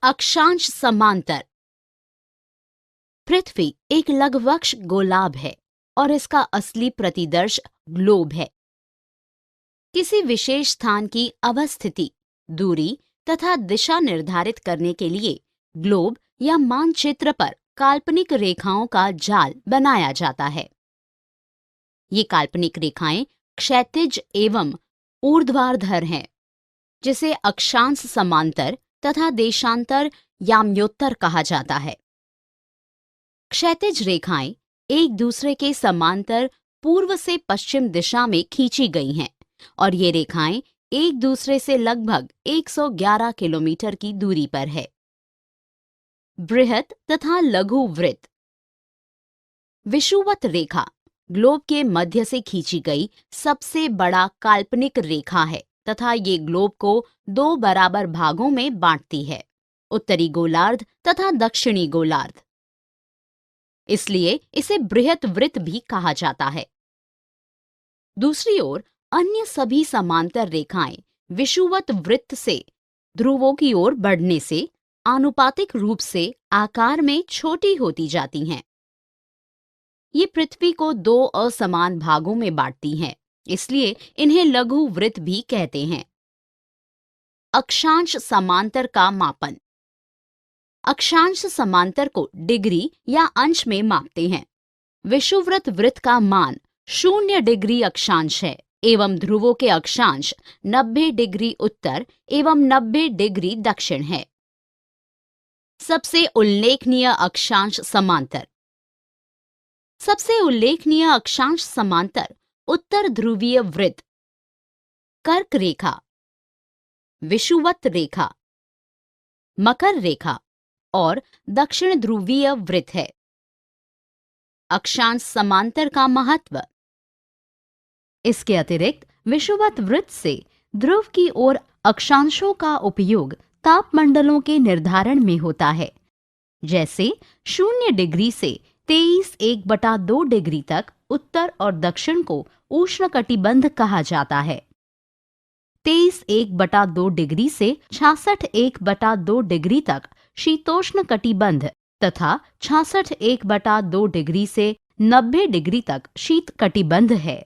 अक्षांश समांतर। पृथ्वी एक लघुवक्ष गोलाभ है और इसका असली प्रतिदर्श ग्लोब है। किसी विशेष स्थान की अवस्थिति, दूरी तथा दिशा निर्धारित करने के लिए ग्लोब या मानचित्र पर काल्पनिक रेखाओं का जाल बनाया जाता है। ये काल्पनिक रेखाएं क्षैतिज एवं ऊर्ध्वाधर हैं, जिसे अक्षांश समांतर तथा देशांतर याम्योत्तर कहा जाता है। क्षैतिज रेखाएं एक दूसरे के समांतर पूर्व से पश्चिम दिशा में खींची गई हैं और ये रेखाएं एक दूसरे से लगभग 111 किलोमीटर की दूरी पर है। बृहत तथा लघु वृत्त। विषुवत रेखा ग्लोब के मध्य से खींची गई सबसे बड़ा काल्पनिक रेखा है तथा ये ग्लोब को 2 बराबर भागों में बांटती है, उत्तरी गोलार्ध तथा दक्षिणी गोलार्ध। इसलिए इसे बृहत वृत्त भी कहा जाता है। दूसरी ओर अन्य सभी समांतर रेखाएं विषुवत वृत्त से ध्रुवों की ओर बढ़ने से आनुपातिक रूप से आकार में छोटी होती जाती हैं। ये पृथ्वी को 2 असमान भागों में बांटती हैं, इसलिए इन्हें लघु वृत्त भी कहते हैं। अक्षांश समांतर का मापन। अक्षांश समांतर को डिग्री या अंश में मापते हैं। विषुवत वृत्त का मान 0 डिग्री अक्षांश है एवं ध्रुवों के अक्षांश 90 डिग्री उत्तर एवं 90 डिग्री दक्षिण है। सबसे उल्लेखनीय अक्षांश समांतर। सबसे उल्लेखनीय अक्षांश समांतर उत्तर ध्रुवीय वृत्त, कर्क रेखा, विषुवत रेखा, मकर रेखा और दक्षिण ध्रुवीय वृत्त है। अक्षांश समांतर का महत्व। इसके अतिरिक्त विषुवत वृत्त से ध्रुव की ओर अक्षांशों का उपयोग तापमंडलों के निर्धारण में होता है, जैसे 0 डिग्री से 23.1/2 डिग्री तक उत्तर और दक्षिण को उष्णकटिबंध कहा जाता है। 23.1/2 डिग्री से 66.1/2 डिग्री तक शीतोष्ण कटिबंध तथा 66.1/2 डिग्री से 90 डिग्री तक शीत कटिबंध है।